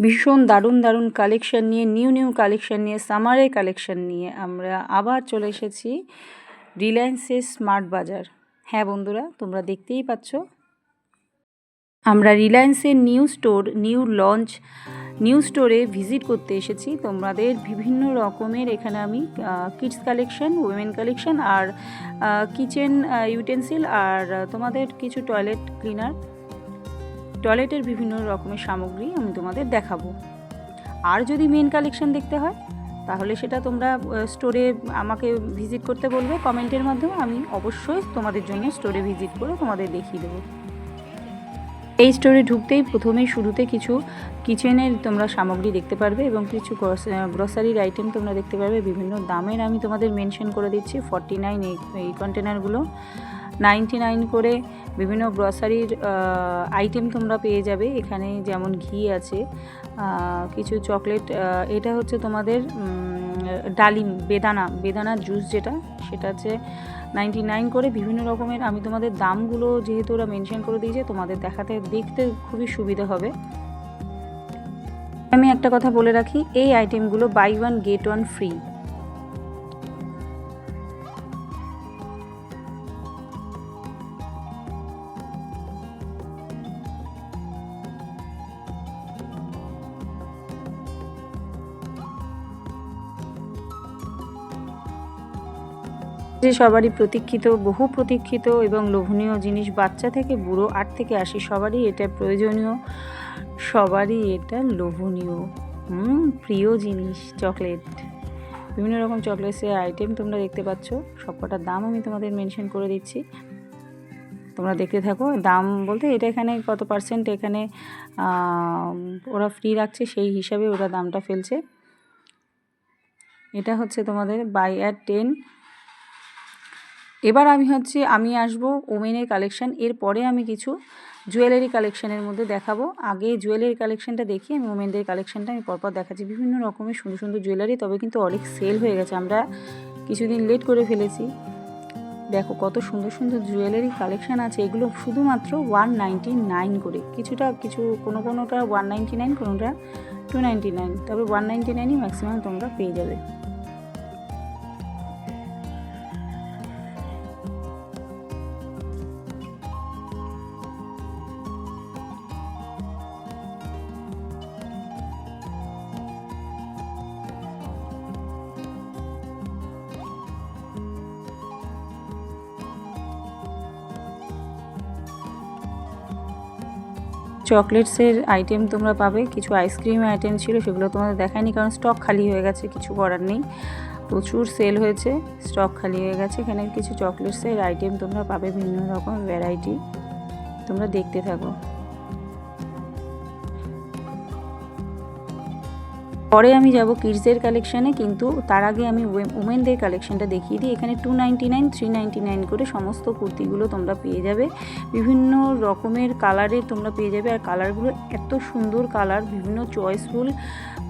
ভীষণ দারুণ দারুণ কালেকশন নিয়ে নিউ কালেকশন নিয়ে সামারের কালেকশন নিয়ে আমরা আবার চলে এসেছি রিলায়েন্সের স্মার্ট বাজার। হ্যাঁ বন্ধুরা, তোমরা দেখতেই পাচ্ছ আমরা রিলায়েন্সের নিউ স্টোরে ভিজিট করতে এসেছি। তোমাদের বিভিন্ন রকমের এখানে আমি কিডস কালেকশন, উইমেন কালেকশন আর কিচেন ইউটেন্সিল আর তোমাদের কিছু টয়লেটের বিভিন্ন রকমের সামগ্রী আমি তোমাদের দেখাবো। আর যদি মেন কালেকশন দেখতে হয় তাহলে সেটা তোমরা স্টোরে আমাকে ভিজিট করতে বলবে কমেন্টের মাধ্যমে, আমি অবশ্যই তোমাদের জন্য স্টোরে ভিজিট করে তোমাদের দেখিয়ে দেবো। এই স্টোরে ঢুকতেই প্রথমেই শুরুতে কিছু কিচেনের তোমরা সামগ্রী দেখতে পারবে এবং কিছু গ্রসারির আইটেম তোমরা দেখতে পারবে। বিভিন্ন দামের আমি তোমাদের মেনশন করে দিচ্ছি। 49 এই কন্টেনারগুলো, 99 করে বিভিন্ন গ্রসারির আইটেম তোমরা পেয়ে যাবে এখানে। যেমন ঘি আছে, কিছু চকলেট, এটা হচ্ছে তোমাদের ডালিম বেদানার জুস সেটা হচ্ছে 99 করে। বিভিন্ন রকমের আমি তোমাদের দামগুলো যেহেতু ওরা মেনশন করে দিয়েছে তোমাদের দেখতে খুবই সুবিধা হবে। আমি একটা কথা বলে রাখি, এই আইটেমগুলো বাই 1 গেট 1 ফ্রি। যে সবারই বহু প্রতীক্ষিত এবং লোভনীয় জিনিস, বাচ্চা থেকে বুড়ো 8 থেকে 80 সবারই এটা প্রয়োজনীয়, সবারই এটা লোভনীয় প্রিয় জিনিস চকলেট। বিভিন্ন রকম চকলেটসের আইটেম তোমরা দেখতে পাচ্ছ, সবকটার দাম আমি তোমাদের মেনশন করে দিচ্ছি, তোমরা দেখতে থাকো। দাম বলতে এটা এখানে কত পার্সেন্ট এখানে ওরা ফ্রি রাখছে সেই হিসাবে ওরা দামটা ফেলছে। এটা হচ্ছে তোমাদের বাই অ্যাট 10। এবার আমি আসবো ওমেনের কালেকশান। এরপরে আমি কিছু জুয়েলারি কালেকশানের মধ্যে দেখাবো। আগে জুয়েলারি কালেকশানটা দেখি, আমি ওমেনদের কালেকশানটা আমি পরপর দেখাচ্ছি। বিভিন্ন রকমের সুন্দর সুন্দর জুয়েলারি, তবে কিন্তু অনেক সেল হয়ে গেছে, আমরা কিছুদিন লেট করে ফেলেছি। দেখো কত সুন্দর সুন্দর জুয়েলারি কালেকশান আছে। এগুলো শুধুমাত্র 199 করে, কোনোটা 199, কোনোটা 299, তবে 199ই ম্যাক্সিমাম তোমরা পেয়ে যাবে। চকলেটসের আইটেম তোমরা পাবে, কিছু আইসক্রিম আইটেম ছিল সেগুলো তোমাদের দেখায়নি কারণ স্টক খালি হয়ে গেছে, কিছু করার নেই, প্রচুর সেল হয়েছে, স্টক খালি হয়ে গেছে। এখানে কিছু চকলেটসের আইটেম তোমরা পাবে, বিভিন্ন রকম ভ্যারাইটি, তোমরা দেখতে থাকো। পরে আমি যাব কিডসদের কালেকশানে, কিন্তু তার আগে আমি উমেনদের কালেকশানটা দেখিয়ে দিই। এখানে 299, 399 করে সমস্ত কুর্তিগুলো তোমরা পেয়ে যাবে। বিভিন্ন রকমের কালারের তোমরা পেয়ে যাবে, আর কালারগুলো এত সুন্দর কালার, বিভিন্ন চয়েসফুল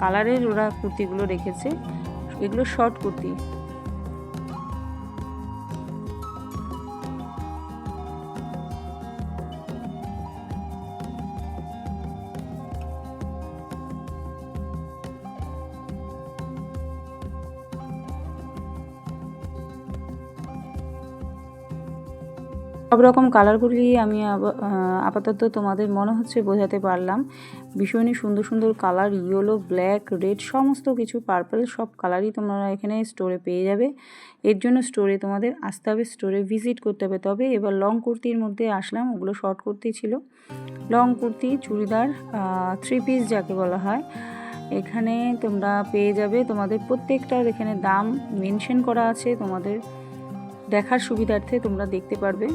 কালারের ওরা কুর্তিগুলো রেখেছে। এগুলো শর্ট কুর্তি। সব রকম কালারগুলি আমি আপাতত তোমাদের মনে হচ্ছে বোঝাতে পারলাম। ভীষণই সুন্দর সুন্দর কালার, ইয়েলো, ব্ল্যাক, রেড, সমস্ত কিছু, পার্পল, সব কালারই তোমরা এখানে স্টোরে পেয়ে যাবে। এর জন্য স্টোরে তোমাদের আসতে হবে, স্টোরে ভিজিট করতে হবে। তবে এবার লং কুর্তির মধ্যে আসলাম, ওগুলো শর্ট কুর্তি ছিল। লং কুর্তি, চুড়িদার, 3 পিস যাকে বলা হয়, এখানে তোমরা পেয়ে যাবে। তোমাদের প্রত্যেকটার এখানে দাম মেনশন করা আছে, তোমাদের দেখার সুবিধার্থে তোমরা দেখতে পারবে।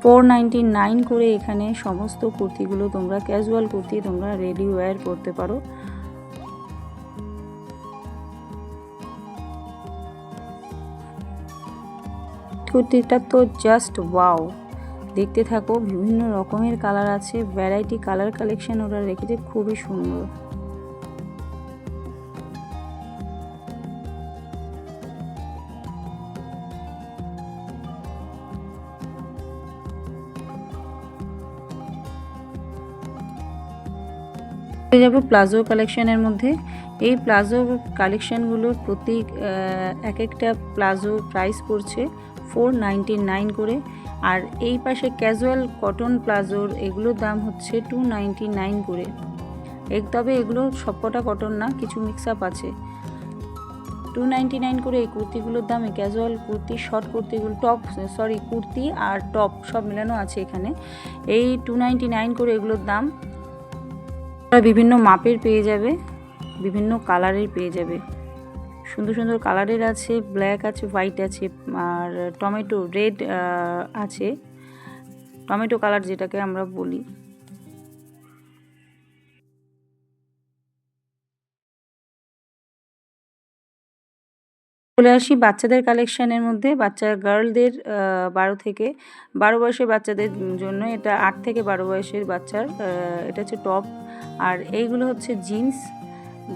$499 করে এখানে সমস্ত কুর্তিগুলো তোমরা, ক্যাজুয়াল কুর্তি তোমরা রেডি ওয়্যার করতে পারো। কুর্তিটা তো জাস্ট ওয়াও, দেখতে থাকো। বিভিন্ন রকমের কালার আছে, ভ্যারাইটি কালার কালেকশন ওরা রেখেছে, খুবই সুন্দর। চলে যাব প্লাজো কালেকশনের মধ্যে। এই প্লাজো কালেকশানগুলোর প্রতি এক একটা প্লাজো প্রাইস পড়ছে 499 করে। আর এই পাশে ক্যাজুয়াল কটন প্লাজোর এগুলোর দাম হচ্ছে 299 করে। তবে এগুলো সবকটা কটন না, কিছু মিক্স আপ আছে। 299 করে এই কুর্তিগুলোর দাম। ক্যাজুয়াল কুর্তি, শর্ট কুর্তিগুলো, কুর্তি আর টপ সব মেলানো আছে এখানে। এই 299 করে এগুলোর দাম। বিভিন্ন মাপের পেয়ে যাবে, বিভিন্ন কালারের পেয়ে যাবে। সুন্দর সুন্দর কালারের আছে, ব্ল্যাক আছে, হোয়াইট আছে, আর টমেটো রেড আছে, টমেটো কালার যেটাকে আমরা বলি। চলে আসি বাচ্চাদের কালেকশানের মধ্যে। গার্লদের 12 বয়সের বাচ্চাদের জন্য এটা 8 থেকে 12 বয়সের বাচ্চার। এটা হচ্ছে টপ, আর এইগুলো হচ্ছে জিন্স,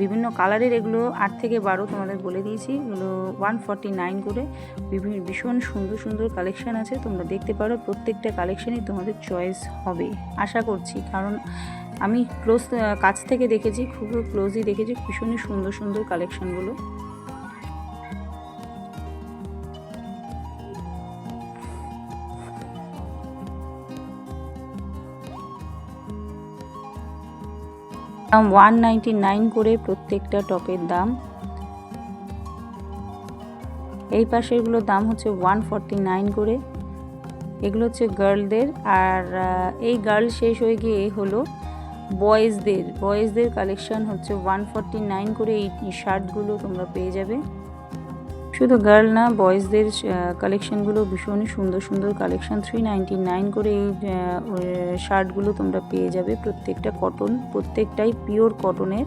বিভিন্ন কালারের। এগুলো 8 থেকে 12 তোমাদের বলে দিয়েছি। এগুলো 149 করে। ভীষণ সুন্দর সুন্দর কালেকশান আছে, তোমরা দেখতে পারো। প্রত্যেকটা কালেকশানই তোমাদের চয়েস হবে আশা করছি, কারণ আমি কাছ থেকে দেখেছি, খুব ক্লোজই দেখেছি। ভীষণই সুন্দর সুন্দর কালেকশানগুলো। দাম 199 করে প্রত্যেকটা টপের দাম। এই পাশেরগুলোর দাম হচ্ছে 149 করে। এগুলো হচ্ছে গার্লদের। আর এই গার্ল শেষ হয়ে গিয়ে হলো বয়েজদের কালেকশন হচ্ছে 149 করে। এই শার্টগুলো তোমরা পেয়ে যাবে। শুধু গার্ল না, বয়েজদের কালেকশানগুলো ভীষণই সুন্দর সুন্দর কালেকশান। 399 করে এই শার্টগুলো তোমরা পেয়ে যাবে। প্রত্যেকটা কটন, প্রত্যেকটাই পিওর কটনের।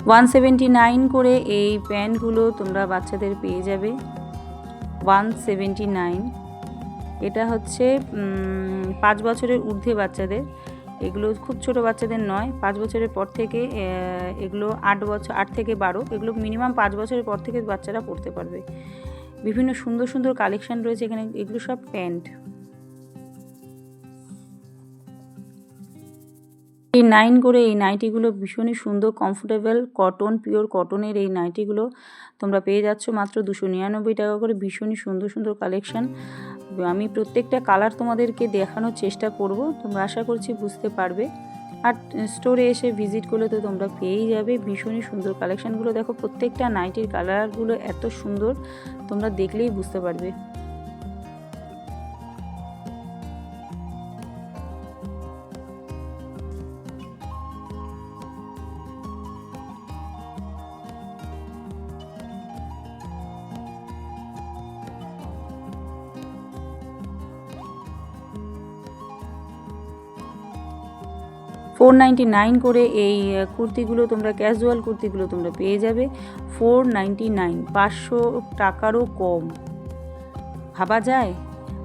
$179 করে এই প্যান্টগুলো তোমরা বাচ্চাদের পেয়ে যাবে। 179। এটা হচ্ছে 5 বছরের ঊর্ধ্বে বাচ্চাদের। এগুলো খুব ছোট বাচ্চাদের নয়, 5 বছরের পর থেকে। এগুলো 8 থেকে 12। এগুলো মিনিমাম 5 বছরের পর থেকে বাচ্চারা পরতে পারবে। বিভিন্ন সুন্দর সুন্দর কালেকশান রয়েছে এখানে। এগুলো সব প্যান্ট। 9 করে এই নাইটিগুলো ভীষণই সুন্দর, কমফোর্টেবল কটন, পিওর কটনের এই নাইটিগুলো তোমরা পেয়ে যাচ্ছ মাত্র 299 টাকা করে। ভীষণই সুন্দর সুন্দর কালেকশান। আমি প্রত্যেকটা কালার তোমাদেরকে দেখানোর চেষ্টা করব, তোমরা আশা করছি বুঝতে পারবে। আর স্টোরে এসে ভিজিট করলে তো তোমরা পেয়েই যাবে। ভীষণই সুন্দর কালেকশানগুলো দেখো। প্রত্যেকটা নাইটির কালারগুলো এত সুন্দর, তোমরা দেখলেই বুঝতে পারবে। $499 করে এই কুর্তিগুলো তোমরা, ক্যাজুয়াল কুর্তিগুলো তোমরা পেয়ে যাবে। 499, 500 টাকারও কম। ভাবা যায়?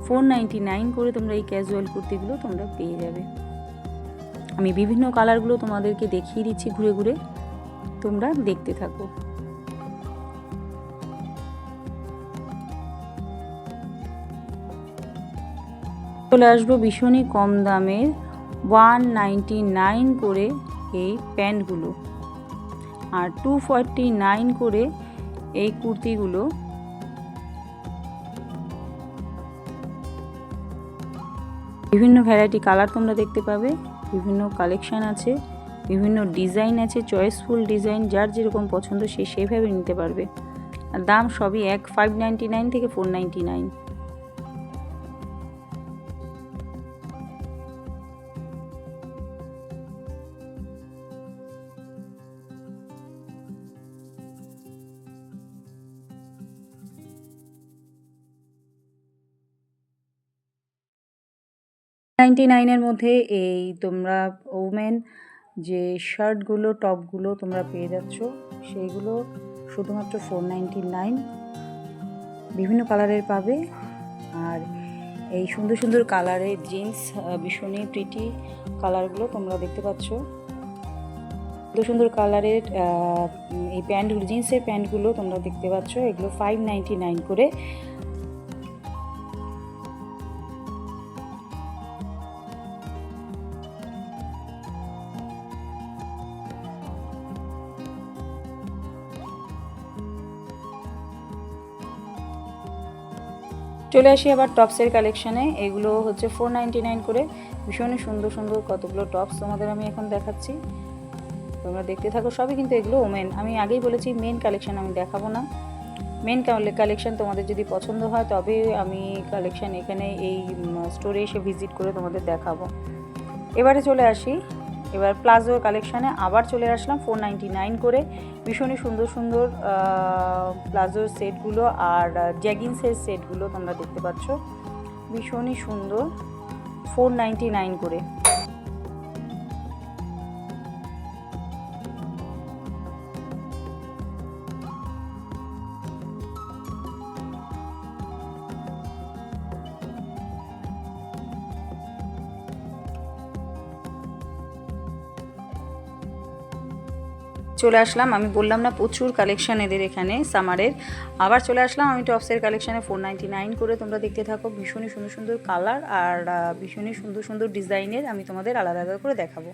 499 করে তোমরা এই ক্যাজুয়াল কুর্তিগুলো তোমরা পেয়ে যাবে। আমি বিভিন্ন কালারগুলো তোমাদেরকে দেখিয়ে দিচ্ছি ঘুরে ঘুরে, তোমরা দেখতে থাকো। চলে আসবো ভীষণই কম দামের 199 করে এই প্যান্টগুলো, আর 249 করে এই কুর্তিগুলো। বিভিন্ন ভ্যারাইটি কালার তোমরা দেখতে পাবে, বিভিন্ন কালেকশান আছে, বিভিন্ন ডিজাইন আছে, চয়েসফুল ডিজাইন। যার যেরকম পছন্দ সে সেভাবে নিতে পারবে। আর দাম সবই এক, 599 থেকে 499। $99 মধ্যে এই তোমরা ওমেন যে শার্টগুলো, টপগুলো তোমরা পেয়ে যাচ্ছ, সেইগুলো শুধুমাত্র 499। বিভিন্ন কালারের পাবে। আর এই সুন্দর সুন্দর কালারের জিন্স, ভীষণই প্রিটি কালারগুলো তোমরা দেখতে পাচ্ছ। সুন্দর সুন্দর কালারের এই প্যান্টগুলো, জিন্সের প্যান্টগুলো তোমরা দেখতে পাচ্ছ, এগুলো 599 করে। চলে আসি আবার টপসের কালেকশানে। এগুলো হচ্ছে 499 করে, ভীষণই সুন্দর সুন্দর কতগুলো টপস তোমাদের আমি এখন দেখাচ্ছি, তোমরা দেখতে থাকো। সবই কিন্তু এগুলো ওমেন, আমি আগেই বলেছি মেন কালেকশান আমি দেখাবো না। মেন কালেকশান তোমাদের যদি পছন্দ হয় তবে আমি কালেকশান এখানে এই স্টোরে এসে ভিজিট করে তোমাদের দেখাবো। এবারে চলে আসি, এবার প্লাজোর কালেকশানে আবার চলে আসলাম 499 করে। ভীষণই সুন্দর সুন্দর প্লাজোর সেটগুলো আর জ্যাগিন্সের সেটগুলো তোমরা দেখতে পাচ্ছ, ভীষণই সুন্দর, 499 করে। চলে আসলাম, আমি বললাম না প্রচুর কালেকশান এদের এখানে সামারের। আবার চলে আসলাম আমি টপসের কালেকশানে 499 করে, তোমরা দেখতে থাকো। ভীষণই সুন্দর সুন্দর কালার আর ভীষণই সুন্দর সুন্দর ডিজাইনের আমি তোমাদের আলাদা আলাদা করে দেখাবো।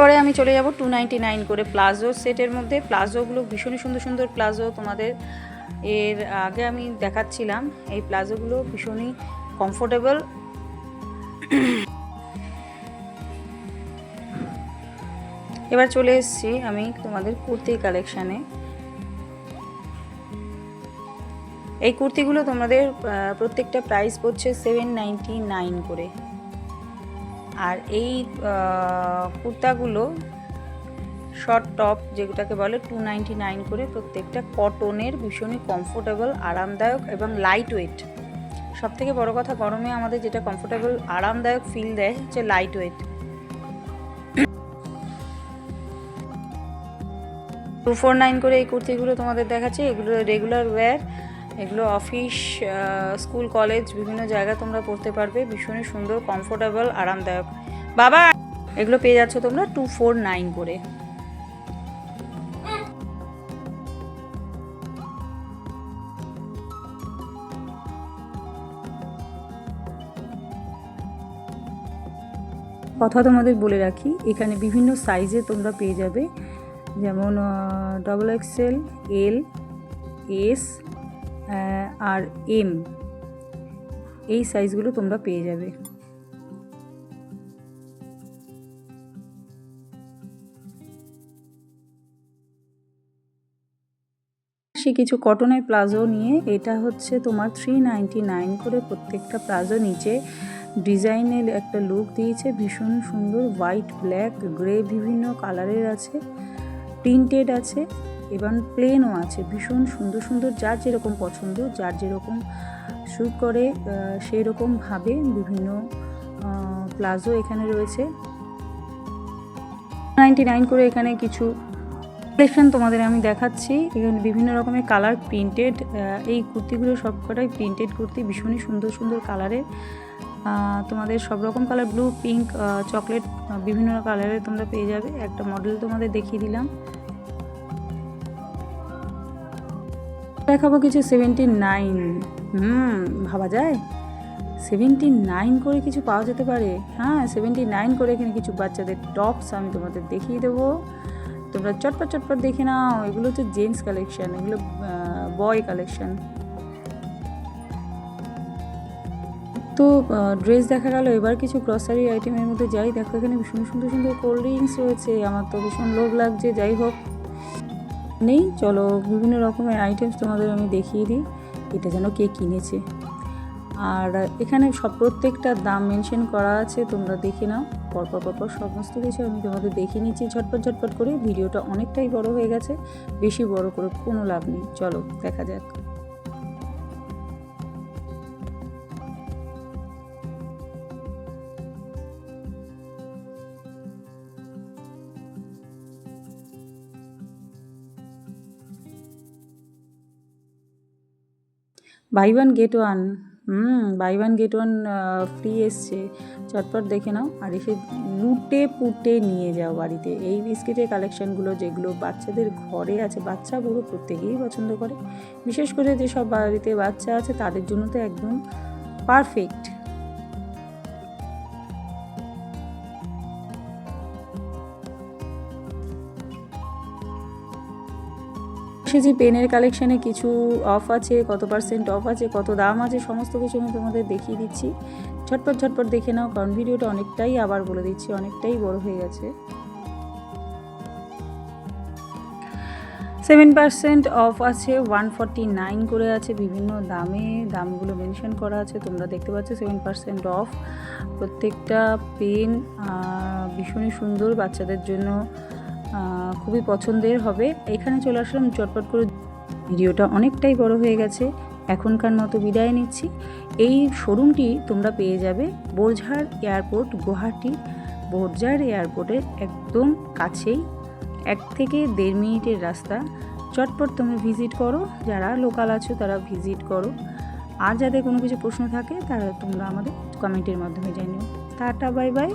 পরে আমি চলে যাব 299 করে প্লাজো সেটের মধ্যে। প্লাজোগুলো ভীষণই সুন্দর সুন্দর প্লাজো তোমাদের এর আগে আমি দেখাচ্ছিলাম। এই প্লাজোগুলো ভীষণই কমফোর্টেবল। এবার চলে এসেছি আমি তোমাদের কুর্তির কালেকশানে। এই কুর্তিগুলো তোমাদের প্রত্যেকটা প্রাইস পড়ছে 799 করে। আর এই কুর্তাগুলো শর্ট টপ যেটাকে বলে 299 করে প্রত্যেকটা, কটনের, ভীষণই কমফোর্টেবল, আরামদায়ক এবং লাইট ওয়েট। সবথেকে বড় কথা, গরমে আমাদের যেটা কমফোর্টেবল আরামদায়ক ফিল দেয় হচ্ছে লাইট ওয়েট। 249 করে এই কুর্তিগুলো তোমাদের দেখাচ্ছি। এগুলো রেগুলার ওয়্যার, এগুলো অফিস, স্কুল, কলেজ, বিভিন্ন জায়গায় তোমরা পরতে পারবে। ভীষণই সুন্দর, কমফোর্টেবল, আরামদায়ক। বাবা, এগুলো পেয়ে যাচ্ছ তোমরা 249 করে। কথা তোমাদের বলে রাখি, এখানে বিভিন্ন সাইজে তোমরা পেয়ে যাবে, যেমন XXL, এল, এস আর এম, এই সাইজগুলো তোমরা পেয়ে যাবে। সে কিছু কটনের প্লাজো নিয়ে, এটা হচ্ছে তোমার 399 করে প্রত্যেকটা প্লাজো। নিচে ডিজাইনের একটা লুক দিয়েছে, ভীষণ সুন্দর, হোয়াইট, ব্ল্যাক, গ্রে, বিভিন্ন কালারের আছে, প্রিন্টেড আছে এবং প্লেনও আছে। ভীষণ সুন্দর সুন্দর, যার যেরকম পছন্দ, যার যেরকম শ্যুট করে সেই রকমভাবে বিভিন্ন প্লাজো এখানে রয়েছে। 99 করে এখানে কিছু কালেকশন তোমাদের আমি দেখাচ্ছি। এখানে বিভিন্ন রকমের কালার প্রিন্টেড, এই কুর্তিগুলো সবকটাই প্রিন্টেড কুর্তি, ভীষণই সুন্দর সুন্দর কালারের। তোমাদের সব রকম কালার, ব্লু, পিঙ্ক, চকলেট, বিভিন্ন কালারের তোমরা পেয়ে যাবে। একটা মডেল তোমাদের দেখিয়ে দিলাম। দেখাবো কিছু 79, ভাবা যায় 79 করে কিছু পাওয়া যেতে পারে। হ্যাঁ, 79 করে এখানে কিছু বাচ্চাদের টপস আমি তোমাদের দেখিয়ে দেবো, তোমরা চটপট চটপট দেখে নাও। এগুলো হচ্ছে জেন্টস কালেকশন, এগুলো বয় কালেকশন। তো ড্রেস দেখা গেল, এবার কিছু গ্রসারি আইটেমের মধ্যে যাই। দেখো এখানে ভীষণ সুন্দর সুন্দর কোল্ড ড্রিঙ্কস রয়েছে, আমার তো ভীষণ লোভ লাগছে। যাই হোক, নেই, চলো বিভিন্ন রকমের আইটেমস তোমাদের আমি দেখিয়ে দিই। এটা যেন কে কিনেছে। আর এখানে সব প্রত্যেকটা দাম মেনশন করা আছে, তোমরা দেখে নাও। পরপর পরপর সমস্ত কিছু আমি তোমাদের দেখিয়ে নিচ্ছি ঝটপট ঝটপট করে। ভিডিওটা অনেকটাই বড় হয়ে গেছে, বেশি বড় করে কোনো লাভ নেই। চলো দেখা যাক। Buy one get one, buy one get one free এসছে, চটপট দেখে নাও আর এসে লুটে পুটে নিয়ে যাও বাড়িতে। এই বিস্কিটের কালেকশানগুলো যেগুলো বাচ্চাদের ঘরে আছে, বাচ্চা বুড়ো প্রত্যেকেই পছন্দ করে, বিশেষ করে যেসব বাড়িতে বাচ্চা আছে তাদের জন্য তো একদম পারফেক্ট। যে পেনের কালেকশানে কিছু অফ আছে, কত পার্সেন্ট অফ আছে, কত দাম আছে, সমস্ত কিছু আমি তোমাদের দেখিয়ে দিচ্ছি। ঝটপট ঝটপট দেখে নাও, কারণ ভিডিওটা অনেকটাই, আবার বলে দিচ্ছি, অনেকটাই বড় হয়ে গেছে। 7% অফ আছে, 149 করে আছে, বিভিন্ন দামে, দামগুলো মেনশন করা আছে, তোমরা দেখতে পাচ্ছ। 7% অফ, প্রত্যেকটা পেন ভীষণই সুন্দর, বাচ্চাদের জন্য খুবই পছন্দের হবে। এখানে চলে আসলাম চটপট করে, ভিডিওটা অনেকটাই বড় হয়ে গেছে, এখনকার মতো বিদায় নিচ্ছি। এই শোরুমটি তোমরা পেয়ে যাবে বোরঝাড় এয়ারপোর্ট, গুয়াহাটির বোরঝাড় এয়ারপোর্টের একদম কাছেই, 1 থেকে 1.5 মিনিটের রাস্তা। চটপট তোমরা ভিজিট করো, যারা লোকাল আছো তারা ভিজিট করো, আর যাদের কোনো কিছু প্রশ্ন থাকে তারা তোমরা আমাদের কমেন্টের মাধ্যমে জানিও। Tata, bye bye.